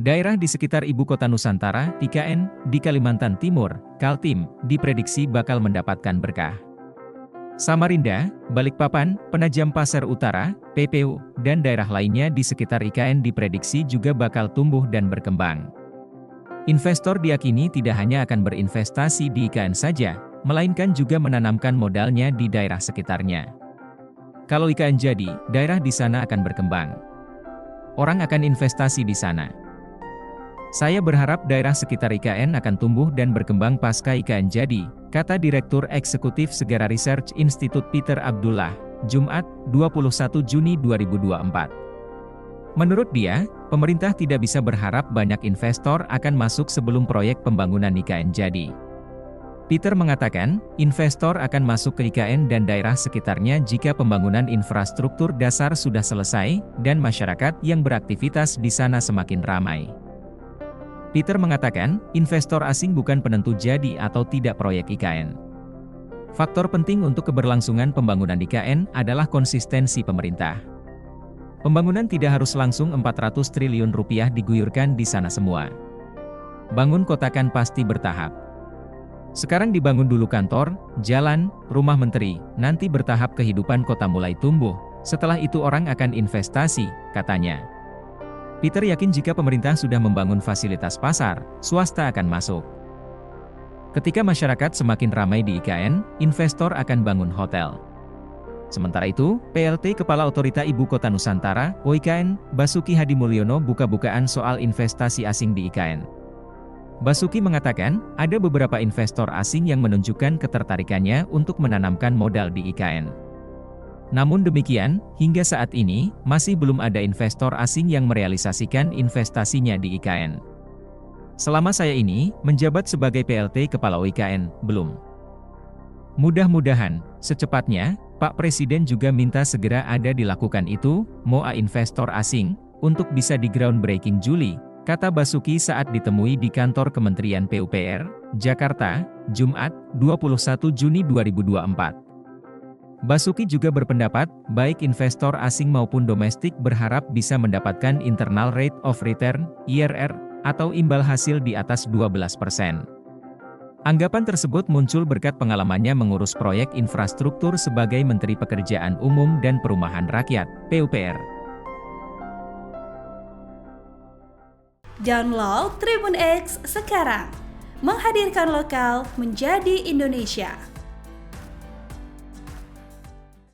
Daerah di sekitar Ibu Kota Nusantara, IKN, di Kalimantan Timur, Kaltim, diprediksi bakal mendapatkan berkah. Samarinda, Balikpapan, Penajam Pasar Utara, PPU, dan daerah lainnya di sekitar IKN diprediksi juga bakal tumbuh dan berkembang. Investor diyakini tidak hanya akan berinvestasi di IKN saja, melainkan juga menanamkan modalnya di daerah sekitarnya. Kalau IKN jadi, daerah di sana akan berkembang. Orang akan investasi di sana. Saya berharap daerah sekitar IKN akan tumbuh dan berkembang pasca IKN jadi, kata Direktur Eksekutif Segara Research Institute Peter Abdullah, Jumat, 21 Juni 2024. Menurut dia, pemerintah tidak bisa berharap banyak investor akan masuk sebelum proyek pembangunan IKN jadi. Peter mengatakan, investor akan masuk ke IKN dan daerah sekitarnya jika pembangunan infrastruktur dasar sudah selesai, dan masyarakat yang beraktivitas di sana semakin ramai. Peter mengatakan, investor asing bukan penentu jadi atau tidak proyek IKN. Faktor penting untuk keberlangsungan pembangunan IKN adalah konsistensi pemerintah. Pembangunan tidak harus langsung 400 triliun rupiah diguyurkan di sana semua. Bangun kota kan pasti bertahap. Sekarang dibangun dulu kantor, jalan, rumah menteri, nanti bertahap kehidupan kota mulai tumbuh, setelah itu orang akan investasi, katanya. Peter yakin jika pemerintah sudah membangun fasilitas pasar, swasta akan masuk. Ketika masyarakat semakin ramai di IKN, investor akan bangun hotel. Sementara itu, PLT Kepala Otorita Ibu Kota Nusantara, OIKN, Basuki Hadimulyono buka-bukaan soal investasi asing di IKN. Basuki mengatakan, ada beberapa investor asing yang menunjukkan ketertarikannya untuk menanamkan modal di IKN. Namun demikian, hingga saat ini, masih belum ada investor asing yang merealisasikan investasinya di IKN. Selama saya ini, menjabat sebagai PLT Kepala OIKN, belum. Mudah-mudahan, secepatnya, Pak Presiden juga minta segera ada dilakukan itu, MOA investor asing, untuk bisa di groundbreaking Juli, kata Basuki saat ditemui di kantor Kementerian PUPR, Jakarta, Jumat, 21 Juni 2024. Basuki juga berpendapat, baik investor asing maupun domestik berharap bisa mendapatkan internal rate of return, IRR, atau imbal hasil di atas 12%. Anggapan tersebut muncul berkat pengalamannya mengurus proyek infrastruktur sebagai Menteri Pekerjaan Umum dan Perumahan Rakyat, PUPR. Download Tribun X sekarang, menghadirkan lokal menjadi Indonesia.